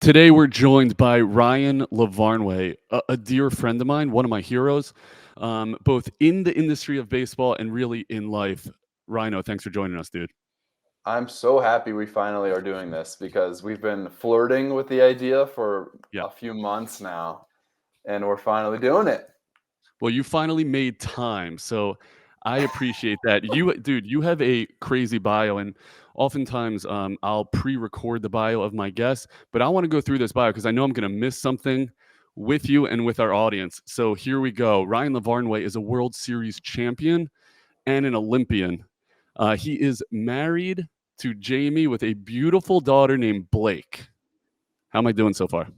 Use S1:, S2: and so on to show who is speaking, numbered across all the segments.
S1: Today we're joined by Ryan Lavarnway, a dear friend of mine, one of my heroes, both in the industry of baseball and really in life. Rhino, thanks for joining us, dude.
S2: I'm so happy we finally are doing this because we've been flirting with the idea for
S1: Yeah.
S2: a few months now, and we're finally doing it.
S1: Well, you finally made time, so I appreciate that. Dude, you have a crazy bio, and oftentimes I'll pre-record the bio of my guests, but I want to go through this bio because I know I'm going to miss something with you and with our audience. So here we go. Ryan Lavarnway is a World Series champion and an Olympian. He is married to Jamie with a beautiful daughter named Blake. How am I doing so far?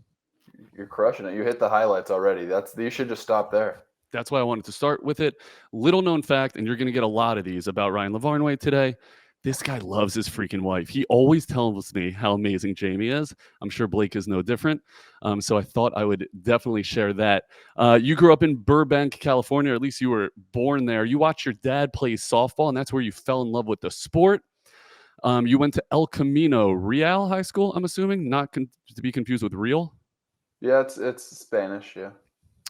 S2: You're crushing it. You hit the highlights already. You should just stop there.
S1: That's why I wanted to start with it. Little known fact, and you're going to get a lot of these about Ryan Lavarnway today. This guy loves his freaking wife. He always tells me how amazing Jamie is. I'm sure Blake is no different. So I thought I would definitely share that. You grew up in Burbank, California, or at least you were born there. You watched your dad play softball, and that's where you fell in love with the sport. You went to El Camino Real High School, I'm assuming, not to be confused with Real.
S2: Yeah, it's Spanish. Yeah,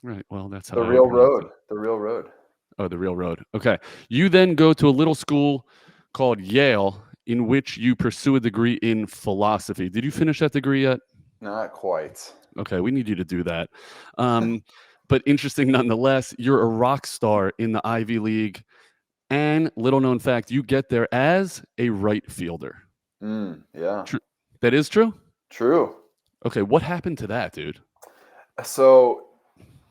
S1: Right. Well, that's how
S2: the
S1: I would
S2: real
S1: pronounce it.
S2: road. The real road.
S1: Oh, the real road. Okay. You then go to a little school called Yale, in which you pursue a degree in philosophy. Did you finish that degree yet?
S2: Not quite.
S1: Okay, we need you to do that. But interesting nonetheless, you're a rock star in the Ivy League. And little known fact, you get there as a right fielder.
S2: Yeah.
S1: True. That is true?
S2: True.
S1: Okay, what happened to that, dude?
S2: So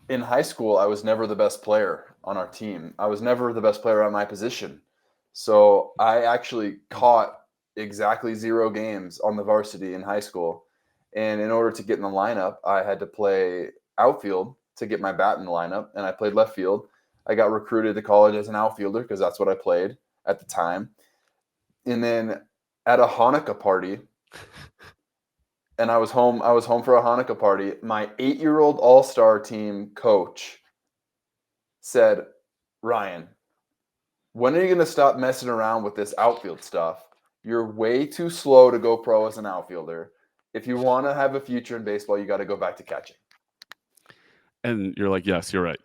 S2: in high school, I was never the best player on our team. I was never the best player at my position. So I actually caught exactly 0 games on the varsity in high school. And in order to get in the lineup, I had to play outfield to get my bat in the lineup. And I played left field. I got recruited to college as an outfielder because that's what I played at the time. And then at a Hanukkah party, and I was home for a Hanukkah party, my 8-year-old all-star team coach said, Ryan, when are you going to stop messing around with this outfield stuff? You're way too slow to go pro as an outfielder. If you want to have a future in baseball, you got to go back to catching.
S1: And you're like, yes, you're right.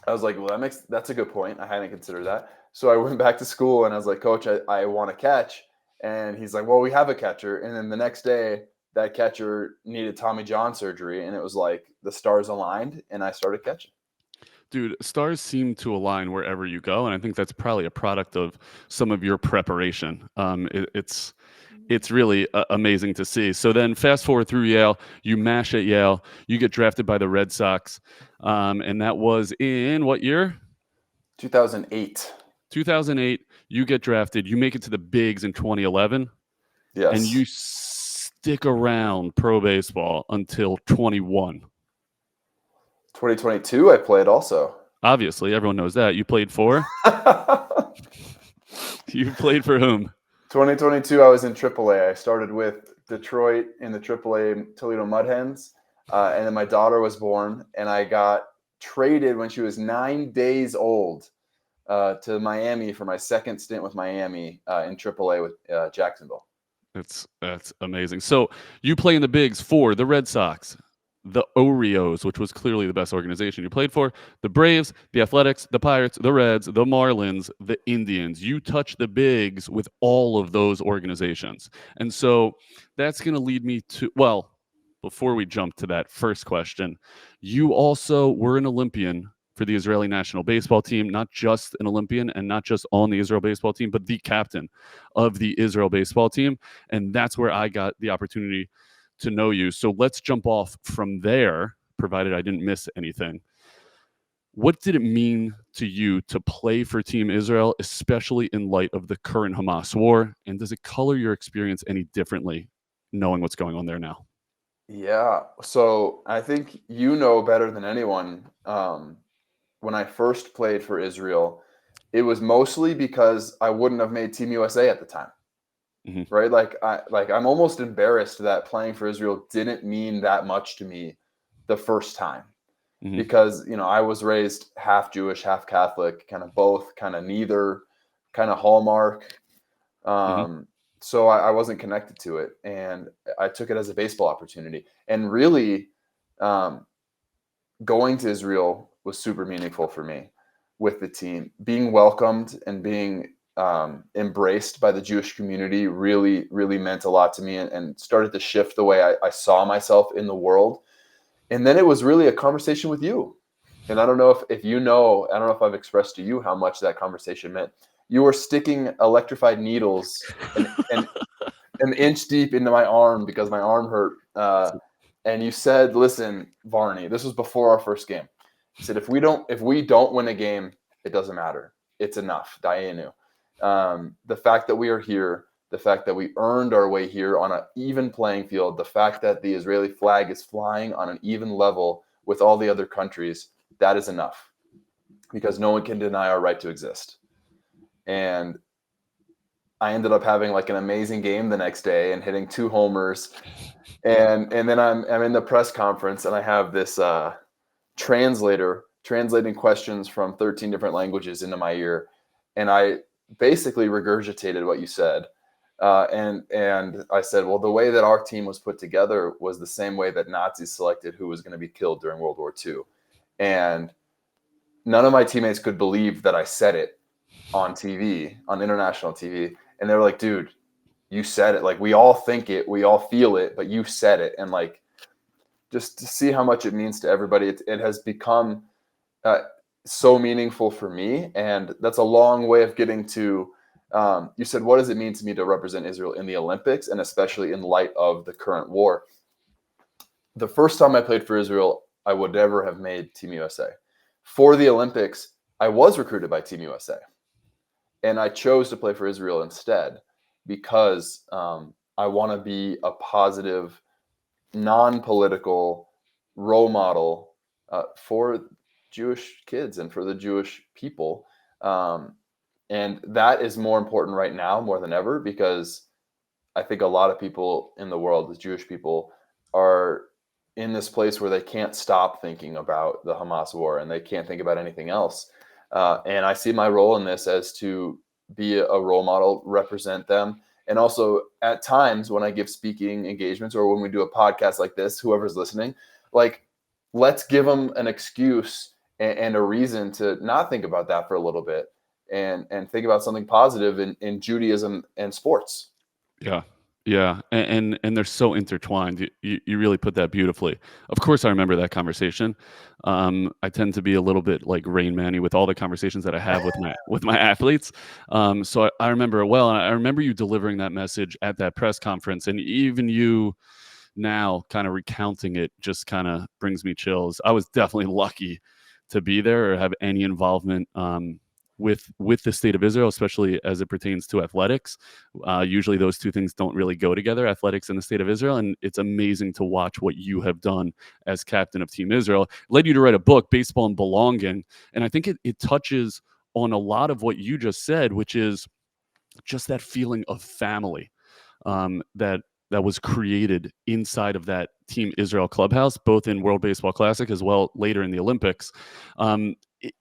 S2: I was like, well, that's a good point. I hadn't considered that. So I went back to school and I was like, Coach, I want to catch. And he's like, well, we have a catcher. And then the next day, that catcher needed Tommy John surgery. And it was like the stars aligned and I started catching.
S1: Dude, stars seem to align wherever you go, and I think that's probably a product of some of your preparation. It's really amazing to see. So then, fast forward through Yale, you mash at Yale, you get drafted by the Red Sox, and that was in what year?
S2: 2008.
S1: 2008. You get drafted. You make it to the bigs in 2011, and
S2: Yes.
S1: you stick around pro baseball until 21.
S2: 2022, I played also.
S1: Obviously, everyone knows that. You played for? You played for whom?
S2: 2022, I was in AAA. I started with Detroit in the AAA Toledo Mud Hens, and then my daughter was born, and I got traded when she was 9 days old to Miami for my second stint with Miami in AAA with Jacksonville.
S1: That's amazing. So you play in the bigs for the Red Sox, the Oreos, which was clearly the best organization you played for, the Braves, the Athletics, the Pirates, the Reds, the Marlins, the Indians. You touch the bigs with all of those organizations. And so that's going to lead me to, well, before we jump to that first question, you also were an Olympian for the Israeli national baseball team, not just an Olympian and not just on the Israel baseball team, but the captain of the Israel baseball team. And that's where I got the opportunity to know you. So let's jump off from there, provided I didn't miss anything. What did it mean to you to play for Team Israel, especially in light of the current Hamas war? And does it color your experience any differently, knowing what's going on there now?
S2: Yeah, so I think you know better than anyone. When I first played for Israel, it was mostly because I wouldn't have made Team USA at the time.
S1: Mhm.
S2: Right? I'm almost embarrassed that playing for Israel didn't mean that much to me the first time.
S1: Mhm.
S2: Because, I was raised half Jewish, half Catholic, kind of both, kind of neither, kind of hallmark.
S1: Mhm.
S2: so I wasn't connected to it, and I took it as a baseball opportunity. And really, um, going to Israel was super meaningful for me with the team. Being welcomed and being embraced by the Jewish community really, really meant a lot to me, and started to shift the way I saw myself in the world. And then it was really a conversation with you. And I don't know if you know, I don't know if I've expressed to you how much that conversation meant. You were sticking electrified needles an inch deep into my arm because my arm hurt. And you said, "Listen, Varney, this was before our first game. You said, if we don't win a game, it doesn't matter. It's enough. Dayenu. The fact that we are here, the fact that we earned our way here on an even playing field, the fact that the Israeli flag is flying on an even level with all the other countries, that is enough, because no one can deny our right to exist." And I ended up having like an amazing game the next day and hitting 2 homers. And then I'm in the press conference, and I have this translator translating questions from 13 different languages into my ear, and I basically regurgitated what you said. And I said, well, the way that our team was put together was the same way that Nazis selected who was going to be killed during World War II. And none of my teammates could believe that I said it on TV, on international TV. And they were like, dude, you said it. Like, we all think it, we all feel it, but you said it. And like, just to see how much it means to everybody, it has become so meaningful for me. And that's a long way of getting to, you said, what does it mean to me to represent Israel in the Olympics, and especially in light of the current war? The first time I played for Israel, I would never have made Team USA. For the Olympics, I was recruited by Team USA. And I chose to play for Israel instead because I want to be a positive, non-political role model for Jewish kids and for the Jewish people. And that is more important right now more than ever, because I think a lot of people in the world, the Jewish people, are in this place where they can't stop thinking about the Hamas war, and they can't think about anything else. And I see my role in this as to be a role model, represent them. And also at times when I give speaking engagements or when we do a podcast like this, whoever's listening, like, let's give them an excuse and a reason to not think about that for a little bit, and think about something positive in Judaism and sports.
S1: Yeah. Yeah. And they're so intertwined. You really put that beautifully. Of course, I remember that conversation. I tend to be a little bit like Rain Manny with all the conversations that I have with my athletes. So I remember it well. And I remember you delivering that message at that press conference, and even you now kind of recounting it just kind of brings me chills. I was definitely lucky to be there or have any involvement with the state of Israel, especially as it pertains to athletics. Usually those two things don't really go together, athletics and the state of Israel. And it's amazing to watch what you have done as captain of Team Israel. It led you to write a book, Baseball and Belonging. And I think it touches on a lot of what you just said, which is just that feeling of family that was created inside of that Team Israel clubhouse, both in World Baseball Classic as well later in the Olympics.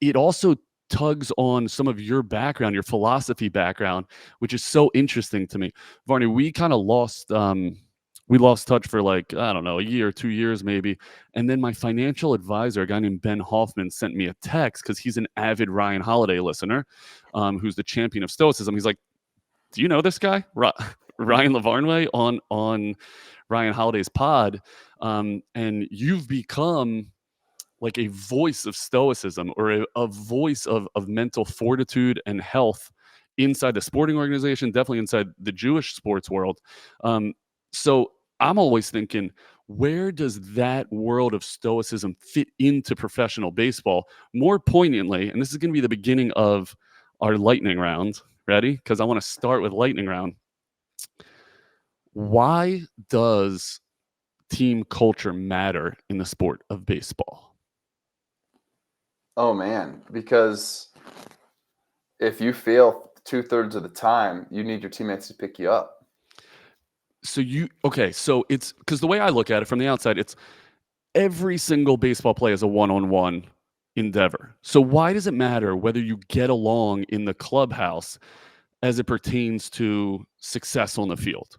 S1: It also tugs on some of your background, your philosophy background, which is so interesting to me. Varney, we kind of lost touch for like, I don't know, a year, 2 years maybe. And then my financial advisor, a guy named Ben Hoffman, sent me a text because he's an avid Ryan Holiday listener, who's the champion of Stoicism. He's like, do you know this guy? Ryan Lavarnway on Ryan Holiday's pod. And you've become like a voice of Stoicism, or a voice of mental fortitude and health inside the sporting organization, definitely inside the Jewish sports world. So I'm always thinking, where does that world of Stoicism fit into professional baseball? More poignantly, and this is going to be the beginning of our lightning round. Ready? Because I want to start with lightning round. Why does team culture matter in the sport of baseball?
S2: Oh man, because if you fail 2/3 of the time, you need your teammates to pick you up.
S1: So it's because the way I look at it from the outside, it's every single baseball play is a one-on-one endeavor. So why does it matter whether you get along in the clubhouse as it pertains to success on the field?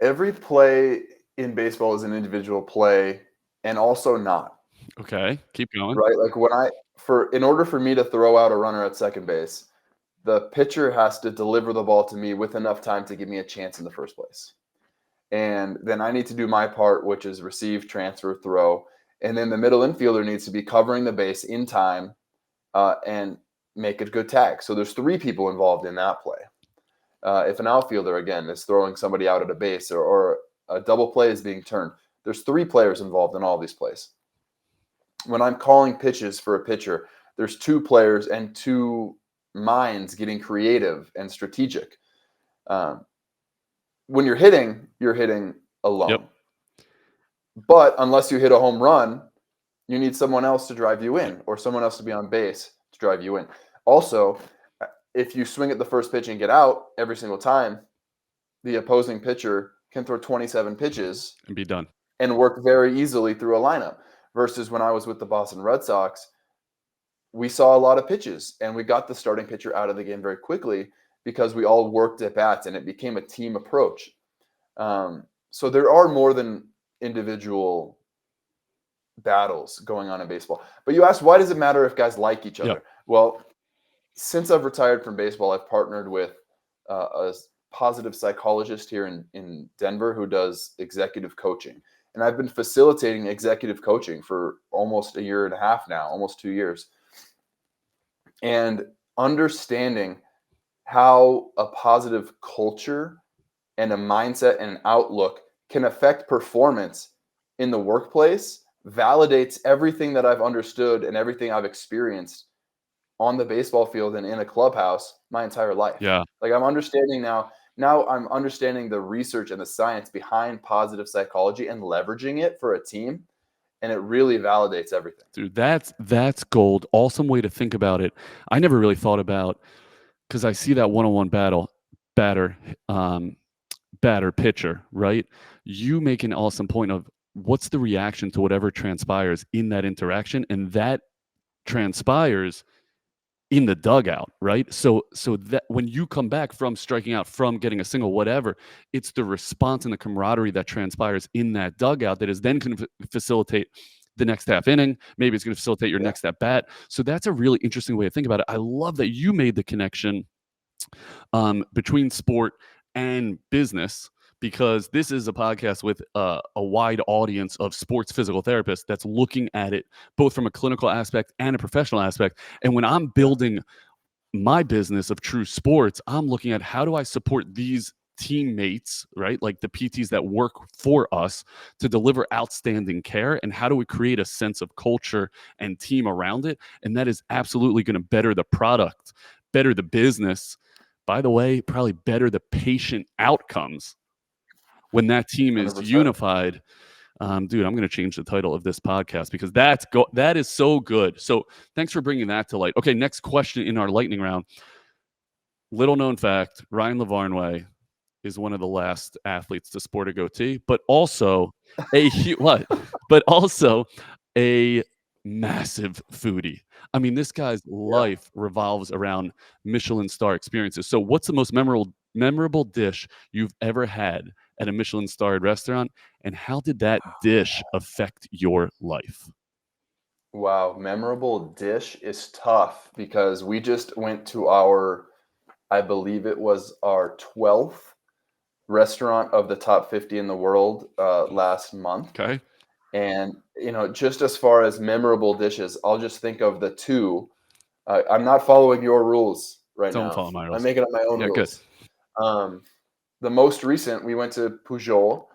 S2: Every play in baseball is an individual play, and also not.
S1: Okay, keep going.
S2: Right? Like in order for me to throw out a runner at second base, the pitcher has to deliver the ball to me with enough time to give me a chance in the first place. And then I need to do my part, which is receive, transfer, throw. And then the middle infielder needs to be covering the base in time and make a good tag. So there's 3 people involved in that play. If an outfielder, again, is throwing somebody out at a base or a double play is being turned, there's 3 players involved in all these plays. When I'm calling pitches for a pitcher, there's 2 players and 2 minds getting creative and strategic. When you're hitting alone.
S1: Yep.
S2: But unless you hit a home run, you need someone else to drive you in or someone else to be on base to drive you in. Also, if you swing at the first pitch and get out every single time, the opposing pitcher can throw 27 pitches
S1: And be done.
S2: and work very easily through a lineup. Versus when I was with the Boston Red Sox, we saw a lot of pitches and we got the starting pitcher out of the game very quickly because we all worked at bats and it became a team approach. So there are more than individual battles going on in baseball. But you asked, why does it matter if guys like each other?
S1: Yep.
S2: Well, since I've retired from baseball, I've partnered with a positive psychologist here in Denver who does executive coaching. And I've been facilitating executive coaching for almost a year and a half now, almost 2 years. And understanding how a positive culture and a mindset and an outlook can affect performance in the workplace validates everything that I've understood and everything I've experienced on the baseball field and in a clubhouse my entire life.
S1: Yeah.
S2: Like I'm understanding now I'm understanding the research and the science behind positive psychology and leveraging it for a team. And it really validates everything.
S1: Dude, that's gold. Awesome way to think about it. I never really thought about, because I see that one-on-one batter pitcher, right? You make an awesome point of what's the reaction to whatever transpires in that interaction, and that transpires in the dugout, right? So that when you come back from striking out, from getting a single, whatever, it's the response and the camaraderie that transpires in that dugout that is then going to facilitate the next half inning. Maybe it's going to facilitate your next at bat. So that's a really interesting way to think about it. I love that you made the connection between sport and business, because this is a podcast with a wide audience of sports physical therapists that's looking at it both from a clinical aspect and a professional aspect. And when I'm building my business of True Sports, I'm looking at how do I support these teammates, right? Like the PTs that work for us to deliver outstanding care, and how do we create a sense of culture and team around it? And that is absolutely going to better the product, better the business. By the way, probably better the patient outcomes when that team is
S2: 100%.
S1: unified. Dude, I'm going to change the title of this podcast because that is so good. So thanks for bringing that to light. Okay, next question in our lightning round. Little known fact, Ryan Lavarnway is one of the last athletes to sport a goatee, but also but also a massive foodie. I mean, this guy's life revolves around Michelin star experiences. So what's the most memorable dish you've ever had at a Michelin starred restaurant, and how did that dish affect your life?
S2: Wow, memorable dish is tough because we just went to I believe it was our 12th restaurant of the top 50 in the world last month.
S1: Okay.
S2: And, just as far as memorable dishes, I'll just think of the 2. I'm not following your rules right now.
S1: Don't follow my rules.
S2: I'm making up my own rules. Good. The most recent, we went to Pujol,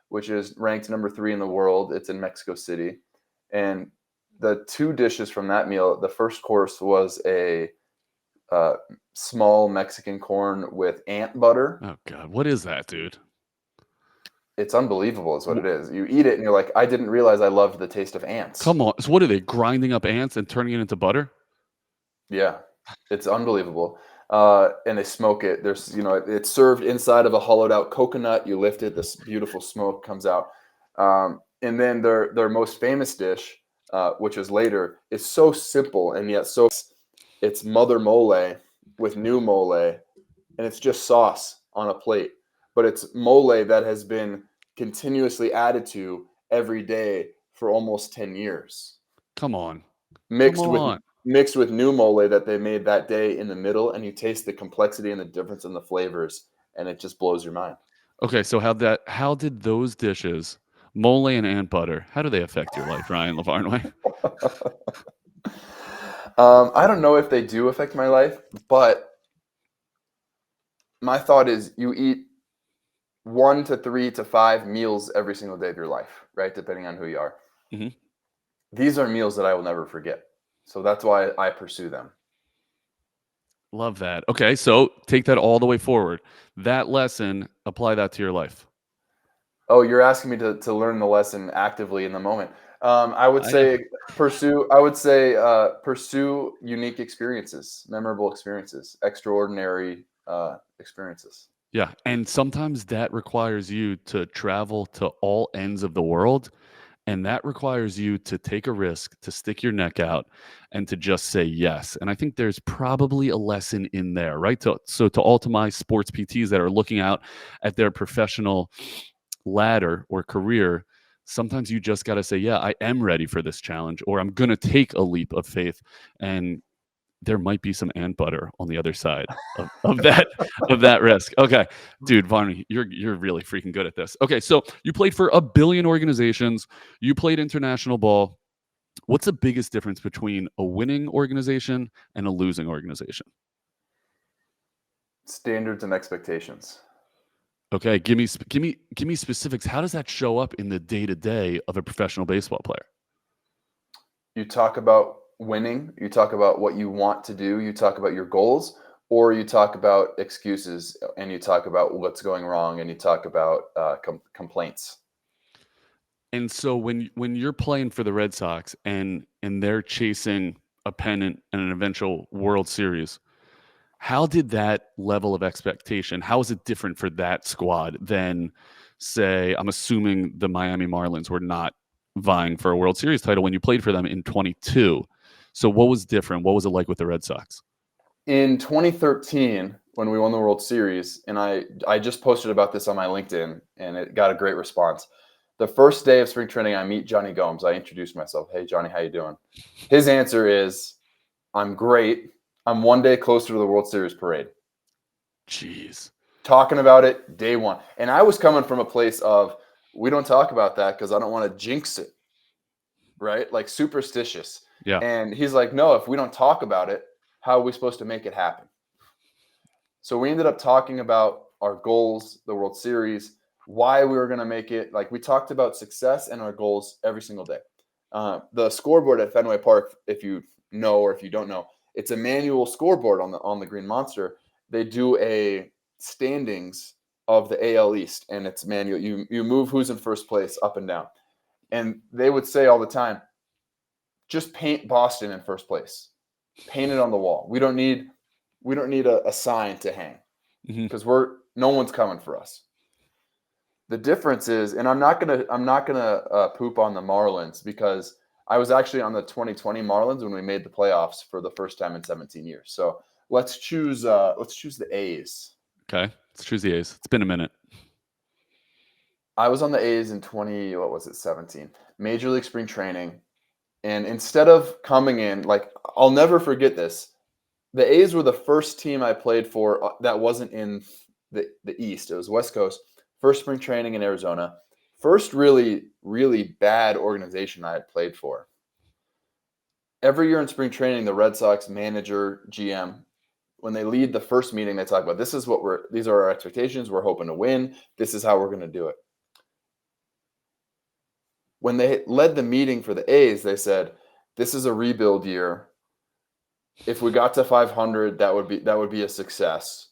S2: which is ranked number 3 in the world. It's in Mexico City. And the 2 dishes from that meal, the first course was a small Mexican corn with ant butter.
S1: Oh, God. What is that, dude?
S2: It's unbelievable is what it is. You eat it and you're like, I didn't realize I loved the taste of ants.
S1: Come on. So what are they, grinding up ants and turning it into butter?
S2: Yeah, it's unbelievable. And they smoke it. There's, it's served inside of a hollowed out coconut. You lift it, this beautiful smoke comes out. And then their most famous dish, which is later, is so simple and yet it's mother mole with new mole, and it's just sauce on a plate, but it's mole that has been continuously added to every day for almost 10 years.
S1: Come on.
S2: Mixed
S1: Come
S2: with
S1: on.
S2: mixed with new mole that they made that day in the middle, and you taste the complexity and the difference in the flavors, and it just blows your mind.
S1: Okay, so how did those dishes, mole and ant butter, how do they affect your life, Ryan Lavarnway?
S2: I don't know if they do affect my life, but my thought is you eat 1 to 3 to 5 meals every single day of your life, right? Depending on who you are.
S1: Mm-hmm.
S2: These are meals that I will never forget. So that's why I pursue them.
S1: Love that. Okay, so take that all the way forward. That lesson, apply that to your life.
S2: Oh, you're asking me to learn the lesson actively in the moment. I would
S1: Yeah.
S2: say pursue unique experiences, memorable experiences, extraordinary experiences.
S1: Yeah, and sometimes that requires you to travel to all ends of the world, and that requires you to take a risk, to stick your neck out, and to just say yes. And I think there's probably a lesson in there, right? So to all to my sports PTs that are looking out at their professional ladder or career, sometimes you just got to say, yeah, I am ready for this challenge, or I'm going to take a leap of faith. And there might be some ant butter on the other side of that risk. Okay, dude, Varney, you're really freaking good at this. Okay, so you played for a billion organizations. You played international ball. What's the biggest difference between a winning organization and a losing organization?
S2: Standards and expectations.
S1: Okay, give me specifics. How does that show up in the day to day of a professional baseball player?
S2: You talk about winning, you talk about what you want to do, you talk about your goals, or you talk about excuses and you talk about what's going wrong and you talk about complaints.
S1: And so when you're playing for the Red Sox and they're chasing a pennant and an eventual World Series, how did that level of expectation, how is it different for that squad than, say, I'm assuming the Miami Marlins were not vying for a World Series title when you played for them in 22. So what was different? What was it like with the Red Sox?
S2: In 2013, when we won the World Series, and I just posted about this on my LinkedIn, and it got a great response. The first day of spring training, I meet Johnny Gomes. I introduce myself. Hey, Johnny, how you doing? His answer is, I'm great. I'm one day closer to the World Series parade.
S1: Jeez.
S2: Talking about it day one. And I was coming from a place of, we don't talk about that because I don't want to jinx it, right? Like superstitious.
S1: Yeah.
S2: And he's like, no, if we don't talk about it, how are we supposed to make it happen? So we ended up talking about our goals, the World Series, why we were going to make it. Like we talked about success and our goals every single day. The scoreboard at Fenway Park, if you know or if you don't know, it's a manual scoreboard on the Green Monster. They do a standings of the AL East, and it's manual. You move who's in first place up and down. And they would say all the time, just paint Boston in first place. Paint it on the wall. We don't need a sign to hang because no one's coming for us. The difference is, and I'm not gonna poop on the Marlins because I was actually on the 2020 Marlins when we made the playoffs for the first time in 17 years. So let's choose the A's.
S1: Okay, let's choose the A's. It's been a minute.
S2: I was on the A's in 17, Major League Spring Training. And instead of coming in, like, I'll never forget this. The A's were the first team I played for that wasn't in the East. It was West Coast. First spring training in Arizona. First really, really bad organization I had played for. Every year in spring training, the Red Sox manager, GM, when they lead the first meeting, they talk about these are our expectations. We're hoping to win. This is how we're going to do it. When they led the meeting for the A's, they said, this is a rebuild year. If we got to 500, that would be a success,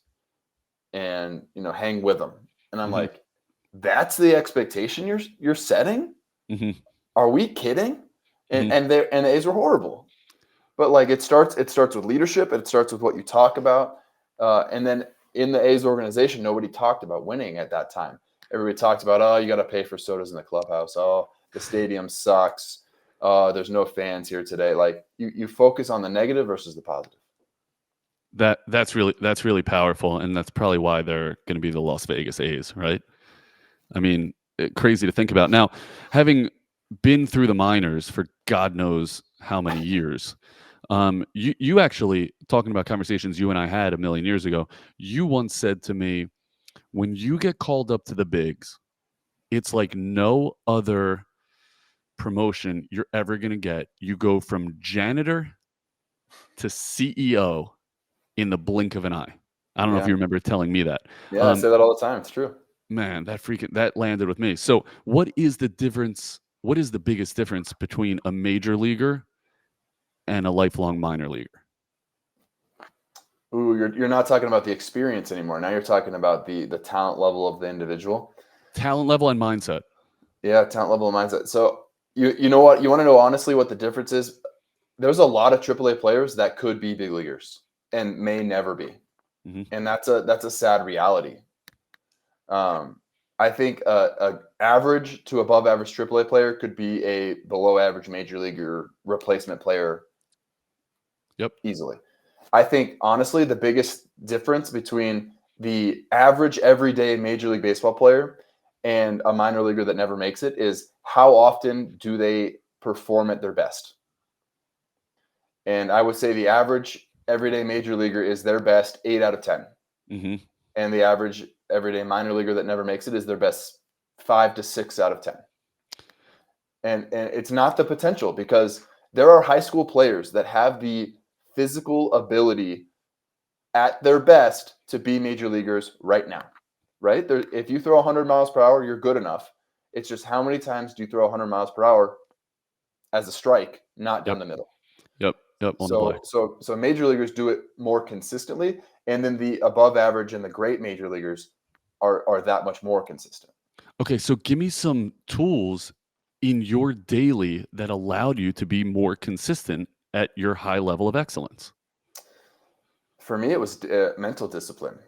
S2: and hang with them. And I'm like, that's the expectation you're setting? Are we kidding? And the A's were horrible. But like it starts with leadership. It starts with what you talk about, and then in the A's organization, nobody talked about winning at that time. Everybody talked about, oh, you got to pay for sodas in the clubhouse. Oh, the stadium sucks. There's no fans here today. Like you focus on the negative versus the positive.
S1: That's really powerful, and that's probably why they're going to be the Las Vegas A's, right? I mean, crazy to think about. Now, having been through the minors for God knows how many years, you actually, talking about conversations you and I had a million years ago, you once said to me, when you get called up to the bigs, it's like no other promotion you're ever going to get. You go from janitor to CEO in the blink of an eye. I don't know if
S2: Yeah.
S1: you remember telling me that.
S2: Yeah, I say that all the time. It's true.
S1: Man, that landed with me. So, what is the difference? What is the biggest difference between a major leaguer and a lifelong minor leaguer?
S2: Ooh, you're not talking about the experience anymore. Now you're talking about the talent level of the individual.
S1: Talent level and mindset.
S2: Yeah, talent level and mindset. So you know what? You want to know honestly what the difference is? There's a lot of AAA players that could be big leaguers and may never be.
S1: Mm-hmm.
S2: And that's a sad reality. I think a average to above average AAA player could be a below average major leaguer replacement player.
S1: Yep.
S2: Easily. I think honestly the biggest difference between the average everyday major league baseball player and a minor leaguer that never makes it is how often do they perform at their best. And I would say the average everyday major leaguer is their best 8 out of 10.
S1: Mm-hmm.
S2: And the average everyday minor leaguer that never makes it is their best 5 to 6 out of 10. And it's not the potential, because there are high school players that have the physical ability at their best to be major leaguers right now, right? If you throw 100 miles per hour, you're good enough. It's just how many times do you throw 100 miles per hour as a strike, not down the middle?
S1: Yep. On the play.
S2: So major leaguers do it more consistently, and then the above average and the great major leaguers are that much more consistent.
S1: Okay, so give me some tools in your daily that allowed you to be more consistent at your high level of excellence.
S2: For me, it was mental discipline,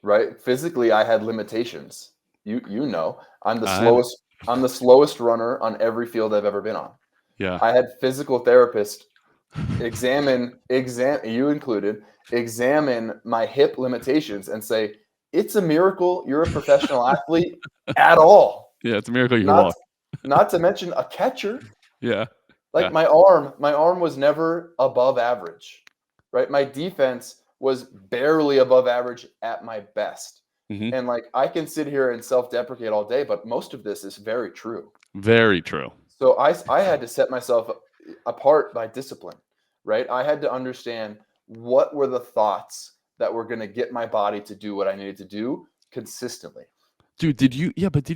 S2: right? Physically, I had limitations. You know, I'm the slowest runner on every field I've ever been on.
S1: Yeah.
S2: I had physical therapists examine you included, examine my hip limitations and say, it's a miracle you're a professional athlete at all.
S1: Yeah, it's a miracle you can walk.
S2: Not to mention a catcher.
S1: Yeah.
S2: Like my arm was never above average, right? My defense was barely above average at my best.
S1: Mm-hmm.
S2: And like, I can sit here and self-deprecate all day, but most of this is very true.
S1: Very true.
S2: So I had to set myself apart by discipline, right? I had to understand what were the thoughts that were going to get my body to do what I needed to do consistently.
S1: Dude, did you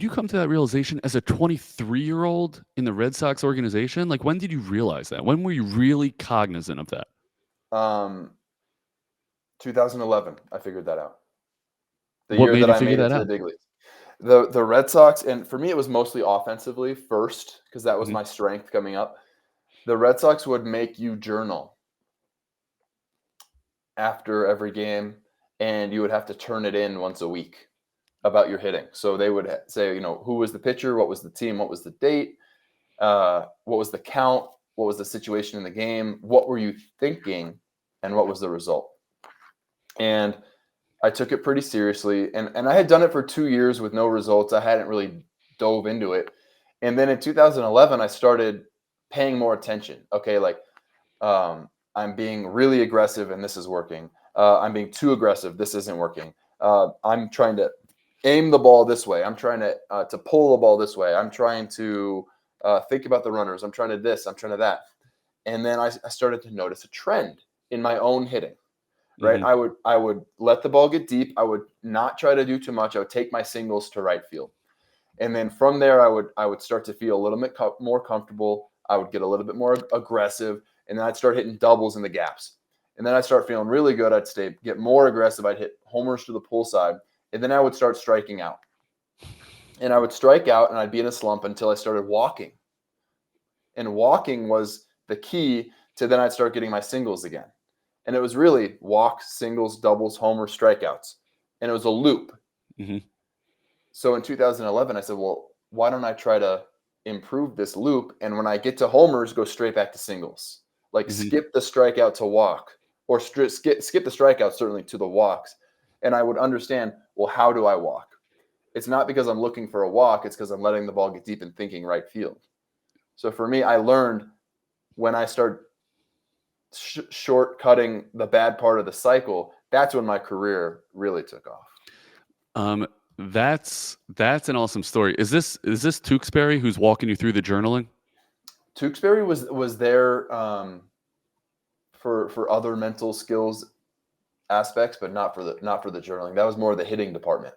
S1: come to that realization as a 23-year-old in the Red Sox organization? Like, when did you realize that? When were you really cognizant of that?
S2: 2011, I figured that out.
S1: What made you figure that out?
S2: The big leagues. The Red Sox, and for me, it was mostly offensively first, because that was my strength coming up. The Red Sox would make you journal after every game, and you would have to turn it in once a week about your hitting. So they would say, who was the pitcher, what was the team, what was the date, what was the count, what was the situation in the game, what were you thinking, and what was the result. And I took it pretty seriously, and I had done it for 2 years with no results. I hadn't really dove into it. And then in 2011, I started paying more attention. Okay, like I'm being really aggressive and this is working. I'm being too aggressive. This isn't working. I'm trying to aim the ball this way. I'm trying to pull the ball this way. I'm trying to think about the runners. I'm trying to this. I'm trying to that. And then I started to notice a trend in my own hitting. Right.
S1: Mm-hmm.
S2: I would let the ball get deep. I would not try to do too much. I would take my singles to right field. And then from there, I would start to feel a little bit more comfortable. I would get a little bit more aggressive, and then I'd start hitting doubles in the gaps. And then I'd start feeling really good. I'd get more aggressive. I'd hit homers to the pull side, and then I would start striking out. And I would strike out, and I'd be in a slump until I started walking. And walking was the key to then I'd start getting my singles again. And it was really walk, singles, doubles, homers, strikeouts. And it was a loop.
S1: Mm-hmm.
S2: So in 2011, I said, well, why don't I try to improve this loop? And when I get to homers, go straight back to singles. Like skip the strikeout to walk, or skip the strikeouts, certainly, to the walks. And I would understand, well, how do I walk? It's not because I'm looking for a walk. It's because I'm letting the ball get deep and thinking right field. So for me, I learned when I start shortcutting the bad part of the cycle, that's when my career really took off.
S1: That's an awesome story. Is this Tewksbury who's walking you through the journaling?
S2: Tewksbury was there for other mental skills aspects, but not for the journaling. That was more the hitting department.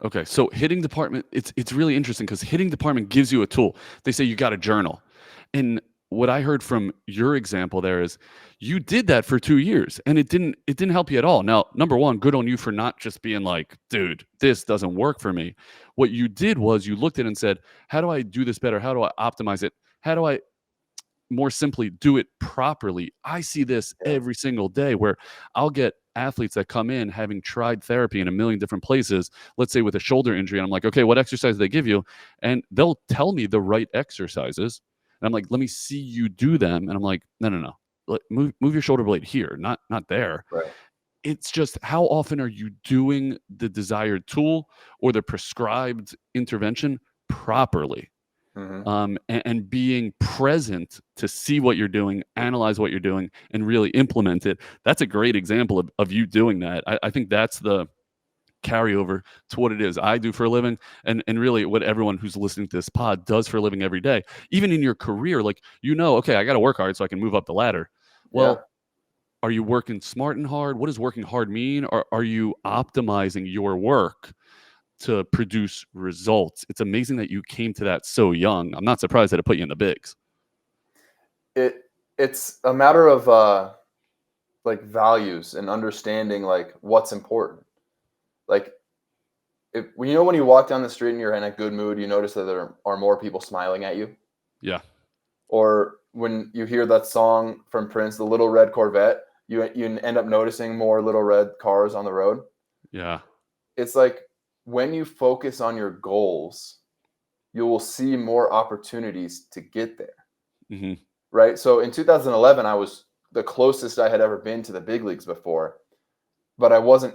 S1: Okay, so hitting department, it's really interesting because hitting department gives you a tool. They say you got to journal, and what I heard from your example there is you did that for 2 years and it didn't help you at all. Now, number one, good on you for not just being like, dude, this doesn't work for me. What you did was you looked at it and said, how do I do this better? How do I optimize it? How do I more simply do it properly? I see this every single day where I'll get athletes that come in having tried therapy in a million different places, let's say with a shoulder injury. And I'm like, okay, what exercise do they give you? And they'll tell me the right exercises. And I'm like, let me see you do them. And I'm like, no. Move your shoulder blade here, not there.
S2: Right.
S1: It's just how often are you doing the desired tool or the prescribed intervention properly?
S2: Mm-hmm.
S1: And being present to see what you're doing, analyze what you're doing, and really implement it. That's a great example of you doing that. I think that's the carryover to what it is I do for a living, and really what everyone who's listening to this pod does for a living every day. Even in your career, like, okay, I got to work hard so I can move up the ladder. Well, are you working smart and hard? What does working hard mean? Or are you optimizing your work to produce results? It's amazing that you came to that so young. I'm not surprised that it put you in the bigs.
S2: It's a matter of like values and understanding like what's important. Like, when you walk down the street and you're in a good mood, you notice that there are more people smiling at you.
S1: Yeah.
S2: Or when you hear that song from Prince, The Little Red Corvette, you end up noticing more little red cars on the road.
S1: Yeah.
S2: It's like when you focus on your goals, you will see more opportunities to get there.
S1: Mm-hmm.
S2: Right? So in 2011, I was the closest I had ever been to the big leagues before, but I wasn't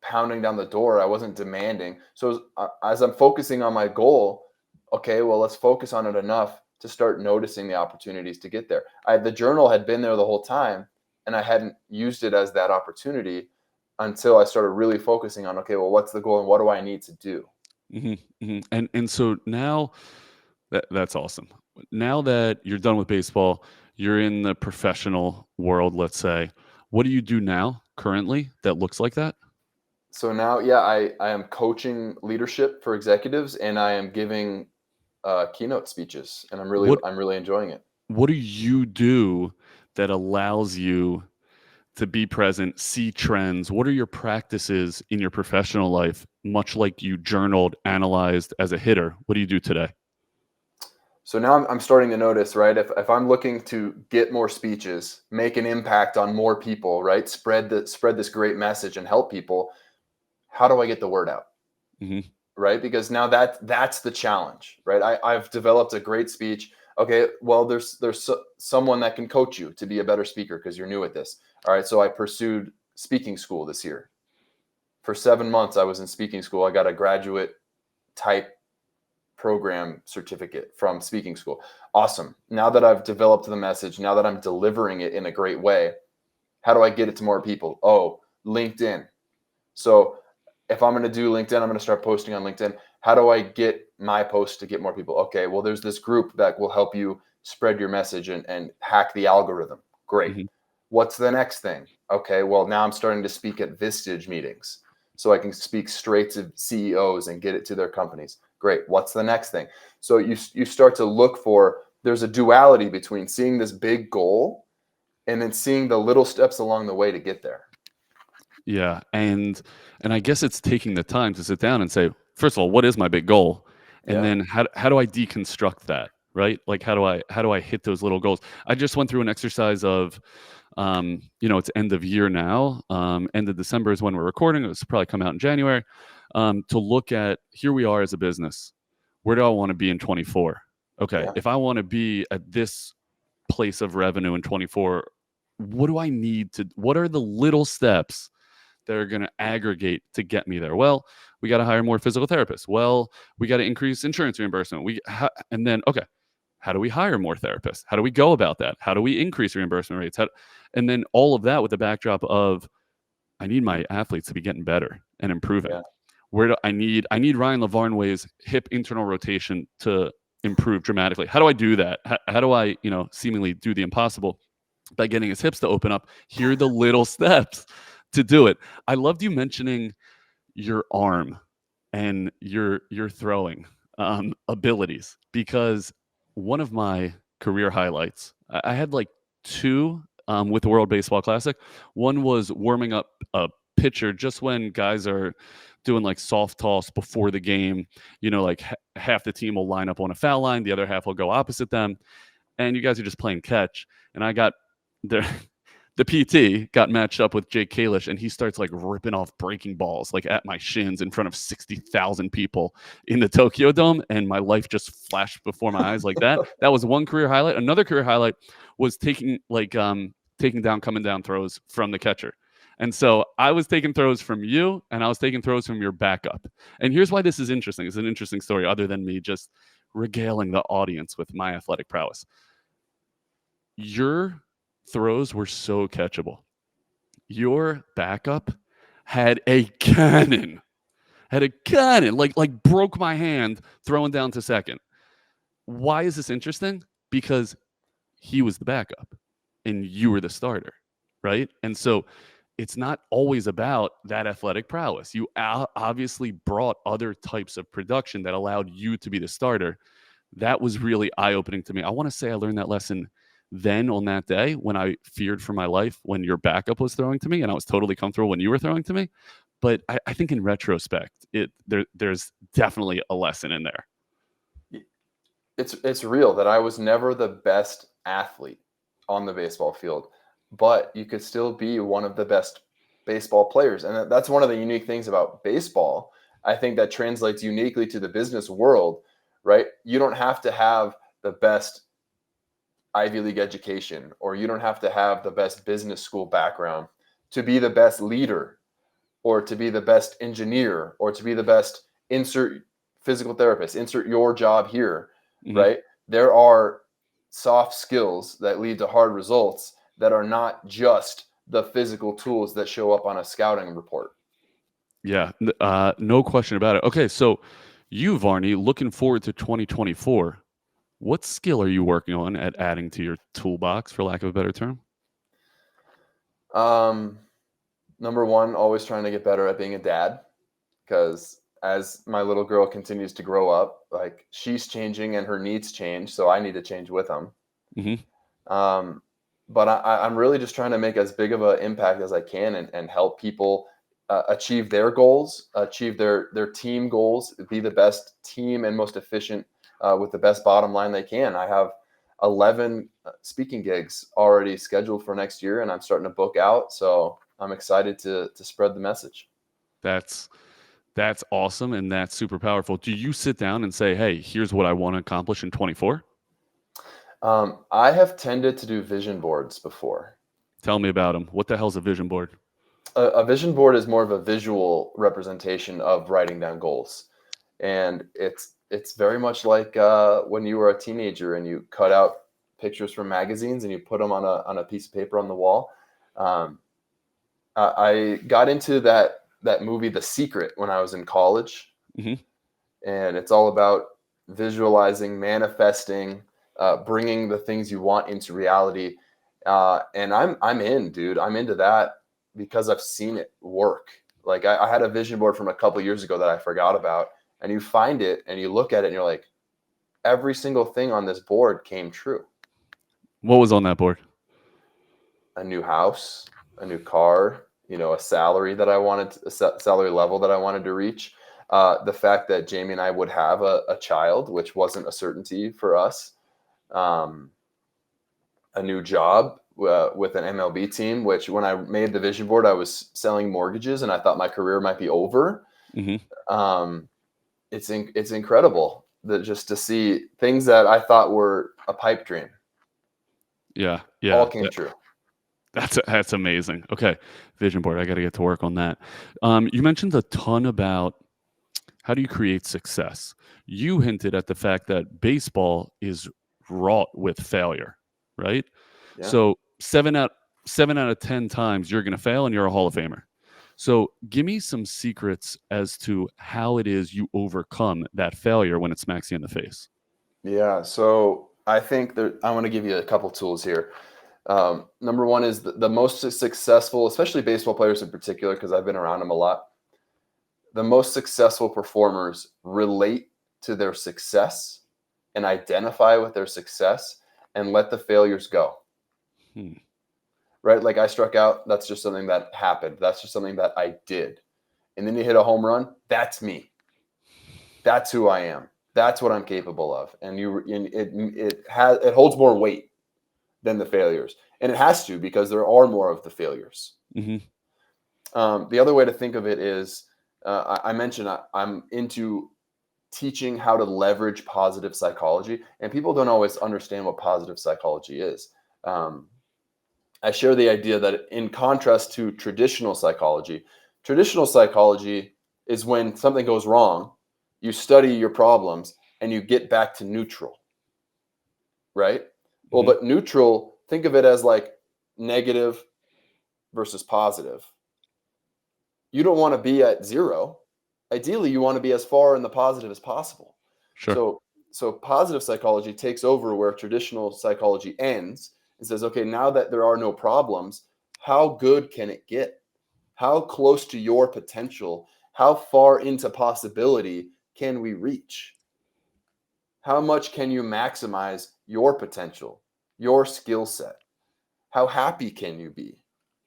S2: pounding down the door. I wasn't demanding. So as I'm focusing on my goal, okay, well, let's focus on it enough to start noticing the opportunities to get there. The journal had been there the whole time, and I hadn't used it as that opportunity until I started really focusing on, okay, well, what's the goal and what do I need to do?
S1: Mm-hmm. Mm-hmm. And so now that's awesome. Now that you're done with baseball, you're in the professional world, let's say. What do you do now currently that looks like that?
S2: So now, I am coaching leadership for executives, and I am giving keynote speeches, and I'm really enjoying it.
S1: What do you do that allows you to be present, see trends? What are your practices in your professional life, much like you journaled, analyzed as a hitter? What do you do today?
S2: So now I'm starting to notice, right? If I'm looking to get more speeches, make an impact on more people, right? Spread this great message and help people. How do I get the word out?
S1: Mm-hmm.
S2: Right? Because now that's the challenge, right? I've developed a great speech. Okay, well, there's someone that can coach you to be a better speaker because you're new at this. All right, so I pursued speaking school this year. For 7 months, I was in speaking school. I got a graduate type program certificate from speaking school. Awesome. Now that I've developed the message, now that I'm delivering it in a great way, how do I get it to more people? Oh, LinkedIn. So if I'm going to do LinkedIn, I'm going to start posting on LinkedIn. How do I get my post to get more people? Okay, well, there's this group that will help you spread your message and hack the algorithm. Great. Mm-hmm. What's the next thing? Okay, well, now I'm starting to speak at Vistage meetings so I can speak straight to CEOs and get it to their companies. Great. What's the next thing? So you start to look for, there's a duality between seeing this big goal and then seeing the little steps along the way to get there.
S1: Yeah. And I guess it's taking the time to sit down and say, first of all, what is my big goal? And then how do I deconstruct that? Right? Like, how do I hit those little goals? I just went through an exercise of, it's end of year now. End of December is when we're recording. It was probably come out in January. To look at, here we are as a business. Where do I want to be in 24? Okay. Yeah. If I want to be at this place of revenue in 24, what do I need to, what are the little steps that are going to aggregate to get me there? Well, we got to hire more physical therapists. Well, we got to increase insurance reimbursement. And then, okay, how do we hire more therapists? How do we go about that? How do we increase reimbursement rates? And then all of that with the backdrop of, I need my athletes to be getting better and improving.
S2: Yeah.
S1: Where do I need Ryan Lavarnway's hip internal rotation to improve dramatically. How do I do that? How do I, seemingly do the impossible by getting his hips to open up? Here are the little steps to do it. I loved you mentioning your arm and your throwing abilities, because one of my career highlights, I had like two with the World Baseball Classic. One was warming up a pitcher just when guys are doing like soft toss before the game. Like half the team will line up on a foul line, the other half will go opposite them, and you guys are just playing catch. And I got there. The PT got matched up with Jake Kalish, and he starts like ripping off breaking balls like at my shins in front of 60,000 people in the Tokyo Dome, and my life just flashed before my eyes like that. That was one career highlight. Another career highlight was taking down coming down throws from the catcher. And so I was taking throws from you, and I was taking throws from your backup. And here's why this is interesting. It's an interesting story, other than me just regaling the audience with my athletic prowess. Your throws were so catchable. Your backup had a cannon. Like broke my hand throwing down to second. Why is this interesting? Because he was the backup and you were the starter, right? And so it's not always about that athletic prowess. You obviously brought other types of production that allowed you to be the starter. That was really eye-opening to me. I want to say I learned that lesson then on that day when I feared for my life when your backup was throwing to me, and I was totally comfortable when you were throwing to me. But I think in retrospect, there's definitely a lesson in there.
S2: It's real that I was never the best athlete on the baseball field, but you could still be one of the best baseball players. And that's one of the unique things about baseball. I think that translates uniquely to the business world, right? You don't have to have the best Ivy League education, or you don't have to have the best business school background to be the best leader, or to be the best engineer, or to be the best insert physical therapist, insert your job here, right? There are soft skills that lead to hard results that are not just the physical tools that show up on a scouting report.
S1: Yeah, no question about it. Okay, so you, Varney, looking forward to 2024. What skill are you working on at adding to your toolbox, for lack of a better term?
S2: Number one, always trying to get better at being a dad, because as my little girl continues to grow up, like she's changing and her needs change, so I need to change with them. But I'm really just trying to make as big of an impact as I can and help people achieve their goals, achieve their team goals, be the best team and most efficient with the best bottom line they can. I have 11 speaking gigs already scheduled for next year, and I'm starting to book out. So I'm excited to spread the message.
S1: That's awesome, and that's super powerful. Do you sit down and say, hey, here's what I want to accomplish in 24?
S2: I have tended to do vision boards before.
S1: Tell me about them. What the hell's a vision board?
S2: A vision board is more of a visual representation of writing down goals. And it's very much like when you were a teenager and you cut out pictures from magazines and you put them on a piece of paper on the wall. I got into that movie, The Secret, when I was in college. And it's all about visualizing, manifesting, bringing the things you want into reality. And I'm in, dude. I'm into that because I've seen it work. Like I had a vision board from a couple of years ago that I forgot about, and you find it and you look at it and you're like, every single thing on this board came true.
S1: What was on that board?
S2: A new house, a new car, a salary that I wanted, a salary level that I wanted to reach. The fact that Jamie and I would have a child, which wasn't a certainty for us. A new job with an MLB team, which when I made the vision board, I was selling mortgages and I thought my career might be over. It's incredible that just to see things that I thought were a pipe dream.
S1: Yeah.
S2: All came true.
S1: That's amazing. Okay, vision board. I got to get to work on that. You mentioned a ton about how do you create success. You hinted at the fact that baseball is wrought with failure, right?
S2: Yeah.
S1: So seven out of 10 times you're going to fail, and you're a Hall of Famer. So give me some secrets as to how it is you overcome that failure when it smacks you in the face.
S2: Yeah. So I think that I want to give you a couple tools here. Number one is the most successful, especially baseball players in particular, because I've been around them a lot. The most successful performers relate to their success and identify with their success and let the failures go.
S1: Hmm.
S2: Right? Like I struck out. That's just something that happened. That's just something that I did. And then you hit a home run. That's me. That's who I am. That's what I'm capable of. And it holds more weight than the failures. And it has to, because there are more of the failures.
S1: Mm-hmm.
S2: The other way to think of it is, I mentioned I'm into teaching how to leverage positive psychology, and people don't always understand what positive psychology is. I share the idea that in contrast to traditional psychology is when something goes wrong, you study your problems and you get back to neutral, right? Well,
S1: Mm-hmm.
S2: but neutral, think of it as like negative versus positive. You don't want to be at zero. Ideally, you want to be as far in the positive as possible.
S1: Sure.
S2: So positive psychology takes over where traditional psychology ends and says, okay, now that there are no problems, how good can it get? How close to your potential, how far into possibility can we reach? How much can you maximize your potential, your skill set? How happy can you be?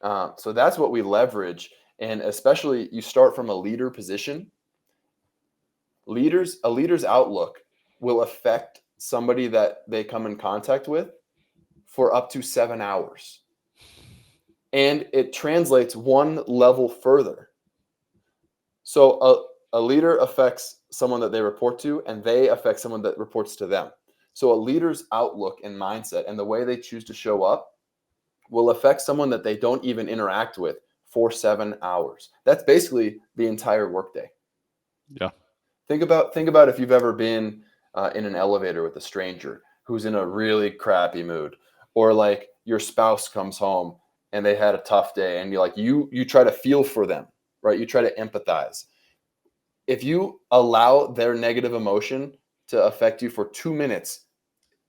S2: So that's what we leverage. And especially you start from a leader position. A leader's outlook will affect somebody that they come in contact with for up to 7 hours. And it translates one level further. So a leader affects someone that they report to, and they affect someone that reports to them. So a leader's outlook and mindset and the way they choose to show up will affect someone that they don't even interact with for 7 hours. That's basically the entire workday.
S1: Yeah.
S2: Think about if you've ever been in an elevator with a stranger who's in a really crappy mood, or like your spouse comes home and they had a tough day, and you try to feel for them, right? You try to empathize. If you allow their negative emotion to affect you for 2 minutes,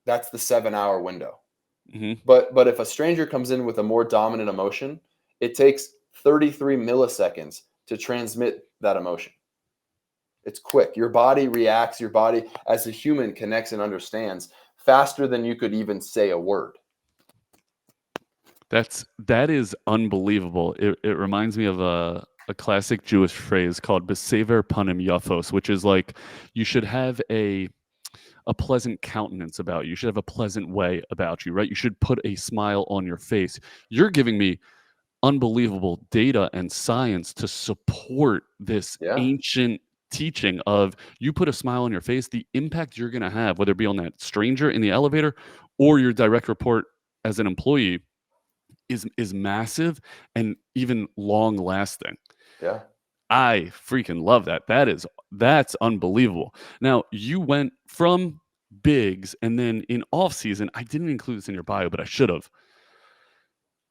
S2: that's the 7-hour window.
S1: Mm-hmm.
S2: But if a stranger comes in with a more dominant emotion, it takes 33 milliseconds to transmit that emotion. It's quick. Your body reacts. Your body, as a human, connects and understands faster than you could even say a word.
S1: That is unbelievable. It reminds me of a classic Jewish phrase called "besever panim yafos," which is like you should have a pleasant countenance about you. You should have a pleasant way about you, right? You should put a smile on your face. You're giving me unbelievable data and science to support this
S2: Yeah.
S1: ancient teaching of you put a smile on your face, the impact you're going to have, whether it be on that stranger in the elevator or your direct report as an employee, is massive and even long lasting.
S2: Yeah.
S1: I freaking love that. That's unbelievable. Now, you went from bigs, and then in off season, I didn't include this in your bio, but I should have.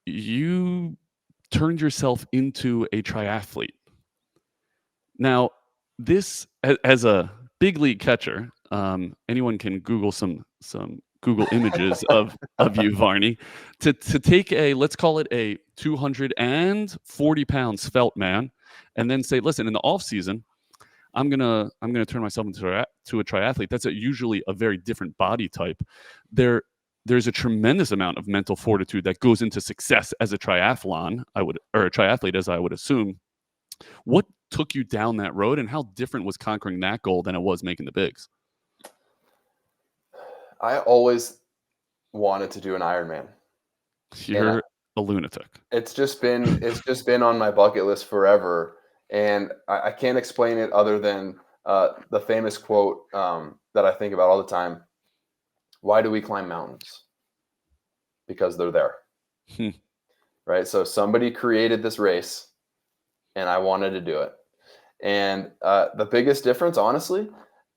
S1: You turned yourself into a triathlete. Now, this as a big league catcher, anyone can Google some Google images of you, Varney, to take a, let's call it a 240-pound svelte man, and then say, listen, in the off season, I'm gonna turn myself into a triathlete. That's usually a very different body type. There's a tremendous amount of mental fortitude that goes into success as a triathlon, or a triathlete, as I would assume. What took you down that road, and how different was conquering that goal than it was making the bigs?
S2: I always wanted to do an Ironman, and
S1: You're a lunatic.
S2: it's just been on my bucket list forever. And I can't explain it other than the famous quote that I think about all the time. Why do we climb mountains? Because they're there.
S1: Hmm.
S2: right? So somebody created this race, and I wanted to do it. And the biggest difference, honestly,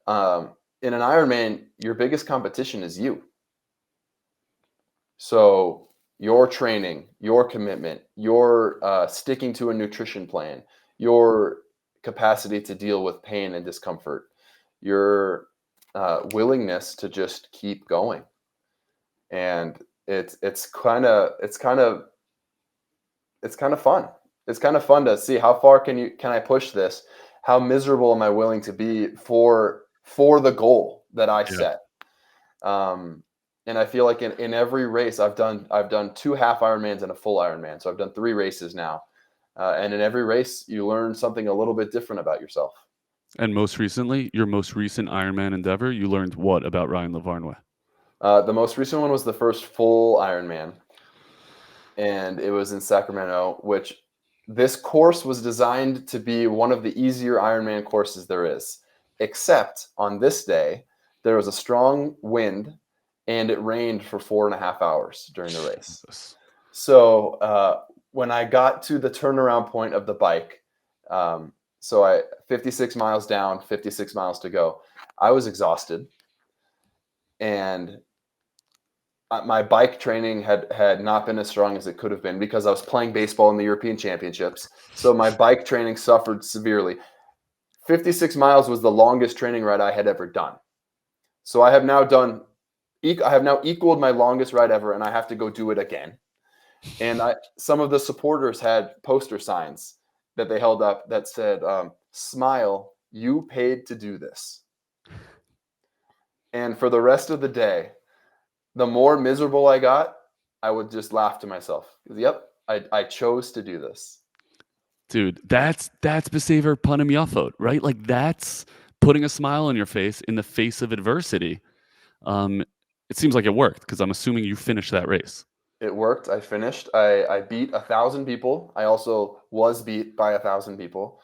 S2: in an Ironman, your biggest competition is you. So your training, your commitment, your sticking to a nutrition plan, your capacity to deal with pain and discomfort, your willingness to just keep going. And it's kind of fun. It's kind of fun to see how far can I push this? How miserable am I willing to be for the goal that I
S1: Yeah.
S2: set? And I feel like in every race I've done 2 half Ironmans and a full Ironman. So I've done 3 races now. And in every race you learn something a little bit different about yourself.
S1: And most recently, your most recent Ironman endeavor, you learned what about Ryan Lavarnway?
S2: The most recent one was the first full Ironman, and it was in Sacramento, which this course was designed to be one of the easier Ironman courses there is. Except on this day, there was a strong wind and it rained for 4.5 hours during the race.
S1: Jesus.
S2: So when I got to the turnaround point of the bike, 56 miles down, 56 miles to go, I was exhausted. And my bike training had not been as strong as it could have been because I was playing baseball in the European Championships. So my bike training suffered severely. 56 miles was the longest training ride I had ever done. So I have now equaled my longest ride ever, and I have to go do it again. And some of the supporters had poster signs that they held up that said, "Smile, you paid to do this." And for the rest of the day, the more miserable I got, I would just laugh to myself. Yep, I chose to do this.
S1: Dude, that's besaver punnem jaffot, right? Like that's putting a smile on your face in the face of adversity. It seems like it worked because I'm assuming you finished that race.
S2: It worked. I finished. I beat 1,000 people. I also was beat by 1,000 people.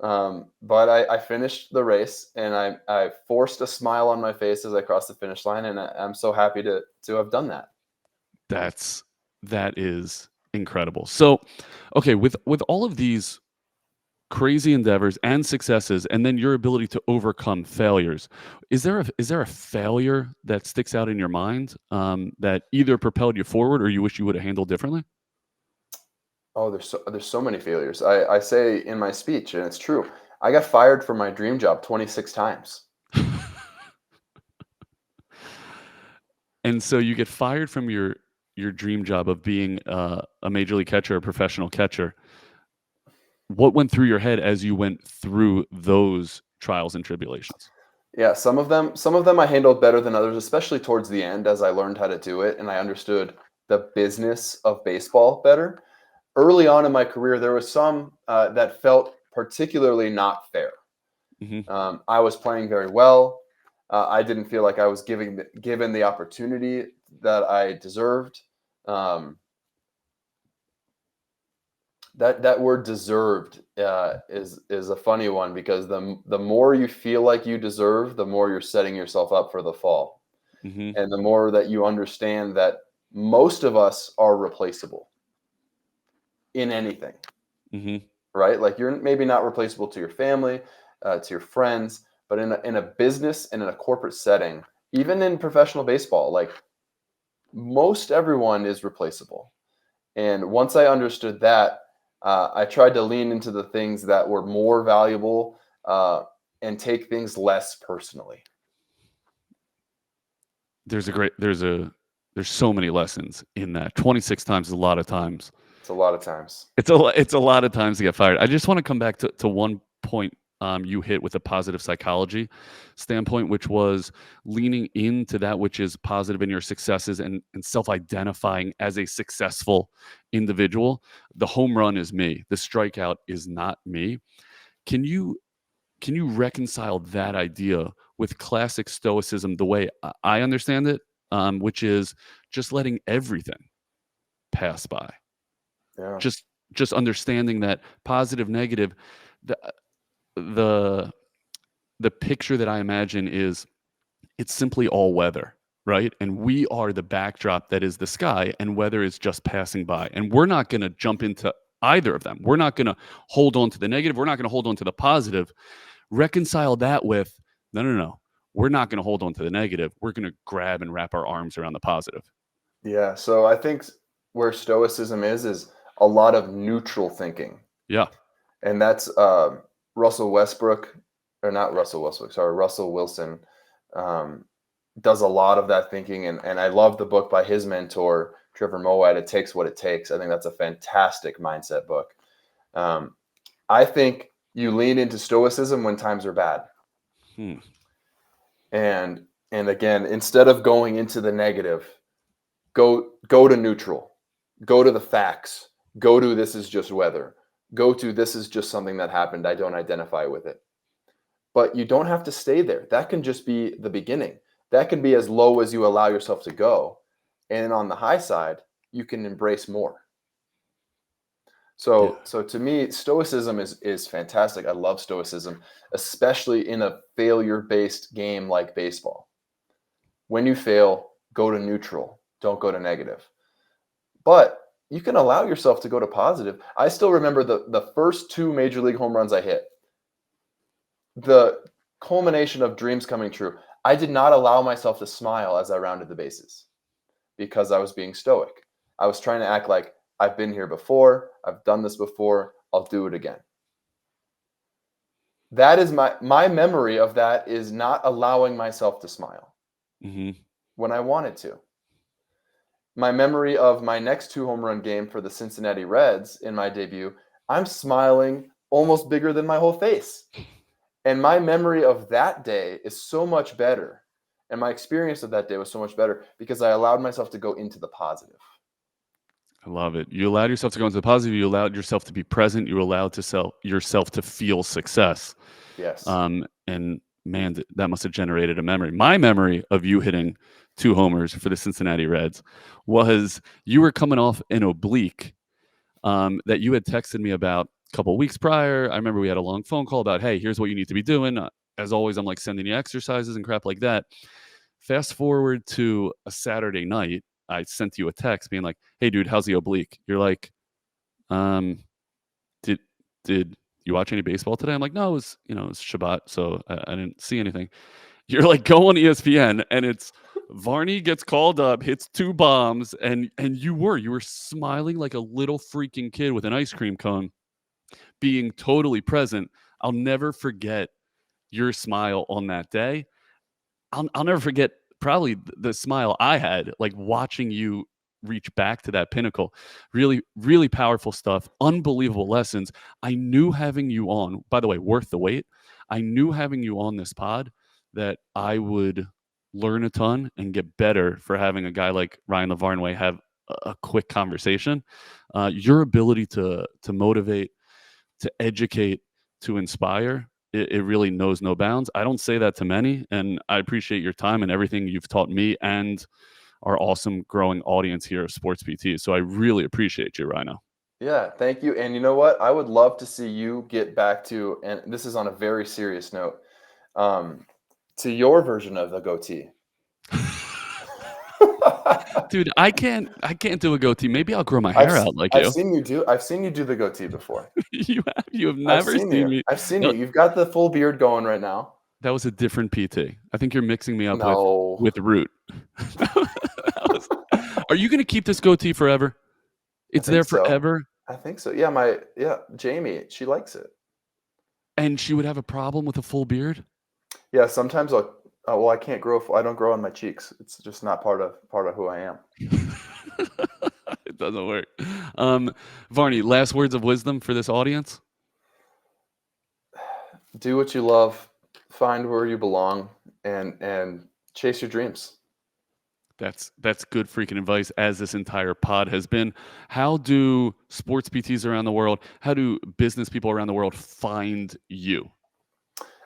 S2: But I finished the race, and I forced a smile on my face as I crossed the finish line, and I'm so happy to have done that.
S1: That is incredible. So, okay, with all of these crazy endeavors and successes, and then your ability to overcome failures, is there a failure that sticks out in your mind that either propelled you forward or you wish you would have handled differently?
S2: Oh, there's so many failures. I say in my speech, and it's true. I got fired from my dream job 26 times.
S1: And so you get fired from your dream job of being a major league catcher, a professional catcher. What went through your head as you went through those trials and tribulations?
S2: Yeah, some of them I handled better than others, especially towards the end as I learned how to do it and I understood the business of baseball better. Early on in my career, there was some that felt particularly not fair.
S1: Mm-hmm.
S2: I was playing very well. I didn't feel like I was given the opportunity that I deserved. That word "deserved" is a funny one because the more you feel like you deserve, the more you're setting yourself up for the fall,
S1: Mm-hmm.
S2: and the more that you understand that most of us are replaceable in anything.
S1: Mm-hmm.
S2: Right? Like you're maybe not replaceable to your family, to your friends, but in a business and in a corporate setting, even in professional baseball, like most everyone is replaceable. And once I understood that, I tried to lean into the things that were more valuable and take things less personally.
S1: There's so many lessons in that. 26 times is a lot of times.
S2: It's a lot of times.
S1: It's a lot of times to get fired. I just want to come back to one point you hit with a positive psychology standpoint, which was leaning into that which is positive in your successes and self-identifying as a successful individual. The home run is me. The strikeout is not me. Can you reconcile that idea with classic stoicism the way I understand it, which is just letting everything pass by?
S2: Yeah.
S1: Just understanding that positive, negative, the the the picture that I imagine is it's simply all weather, right? And we are the backdrop that is the sky, and weather is just passing by. And we're not going to jump into either of them. We're not going to hold on to the negative. We're not going to hold on to the positive. Reconcile that with, no. We're not going to hold on to the negative. We're going to grab and wrap our arms around the positive.
S2: Yeah. So I think where stoicism is a lot of neutral thinking.
S1: Yeah.
S2: And that's Russell Wilson does a lot of that thinking. And I love the book by his mentor, Trevor Moawad, It Takes What It Takes. I think that's a fantastic mindset book. I think you lean into stoicism when times are bad. And again, instead of going into the negative, go to neutral, go to the facts, go to this is just weather, go to this is just something that happened. I don't identify with it. But you don't have to stay there. That can just be the beginning. That can be as low as you allow yourself to go. And on the high side, you can embrace more. So to me, stoicism is fantastic. I love stoicism, especially in a failure-based game like baseball. When you fail, go to neutral. Don't go to negative. But you can allow yourself to go to positive. I still remember the first 2 major league home runs I hit. The culmination of dreams coming true. I did not allow myself to smile as I rounded the bases because I was being stoic. I was trying to act like I've been here before. I've done this before. I'll do it again. That is my memory of that is not allowing myself to smile when I wanted to. My memory of my next 2 home run game for the Cincinnati Reds in my debut, I'm smiling almost bigger than my whole face. And my memory of that day is so much better. And my experience of that day was so much better because I allowed myself to go into the positive.
S1: I love it. You allowed yourself to go into the positive. You allowed yourself to be present. You allowed yourself to feel success.
S2: Yes.
S1: And man, that must have generated a memory. My memory of you hitting 2 homers for the Cincinnati Reds was you were coming off an oblique that you had texted me about a couple of weeks prior. I remember we had a long phone call about, hey, here's what you need to be doing. As always, I'm like sending you exercises and crap like that. Fast forward to a Saturday night, I sent you a text being like, hey, dude, how's the oblique? You're like, did you watch any baseball today? I'm like, no, it was Shabbat, so I didn't see anything. You're like, go on ESPN, and it's Varney gets called up, hits 2 bombs, and you were smiling like a little freaking kid with an ice cream cone, being totally present. I'll never forget your smile on that day. I'll never forget probably the smile I had, like watching you reach back to that pinnacle. Really, really powerful stuff. Unbelievable lessons. I knew having you on, by the way, worth the wait. I knew having you on this pod that I would learn a ton and get better for having a guy like Ryan Lavarnway have a quick conversation. Your ability to motivate, to educate, to inspire, it really knows no bounds. I don't say that to many, and I appreciate your time and everything you've taught me and our awesome growing audience here of Sports PT. So I really appreciate you, Rhino.
S2: Yeah, thank you. And you know what? I would love to see you get back to, and this is on a very serious note, to your version of the goatee.
S1: Dude, I can't do a goatee. Maybe I'll grow my hair out like you.
S2: I've seen you do the goatee before.
S1: You have never seen me.
S2: I've seen you. You've got the full beard going right now.
S1: That was a different PT. I think you're mixing me up
S2: No.
S1: with Root. Are you going to keep this goatee forever? It's there forever?
S2: I think so. Yeah, Jamie, she likes it.
S1: And she would have a problem with a full beard?
S2: Yeah, sometimes I can't grow. I don't grow on my cheeks. It's just not part of who I am.
S1: It doesn't work. Varney, last words of wisdom for this audience?
S2: Do what you love, find where you belong, and chase your dreams.
S1: That's good freaking advice, as this entire pod has been. How do sports PTs around the world, how do business people around the world find you?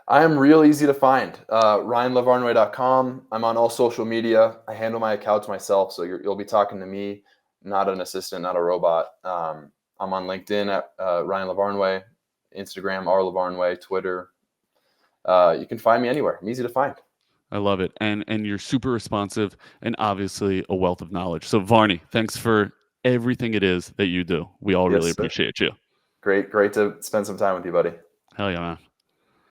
S2: I am real easy to find. RyanLavarnway.com. I'm on all social media. I handle my accounts myself, so you'll be talking to me, not an assistant, not a robot. I'm on LinkedIn at Ryan Lavarnway, Instagram, R Lavarnway, Twitter. You can find me anywhere. I'm easy to find.
S1: I love it. And you're super responsive and obviously a wealth of knowledge. So Varney, thanks for everything it is that you do. We all
S2: Yes,
S1: really
S2: sir.
S1: appreciate you.
S2: Great to spend some time with you, buddy.
S1: Hell yeah, man.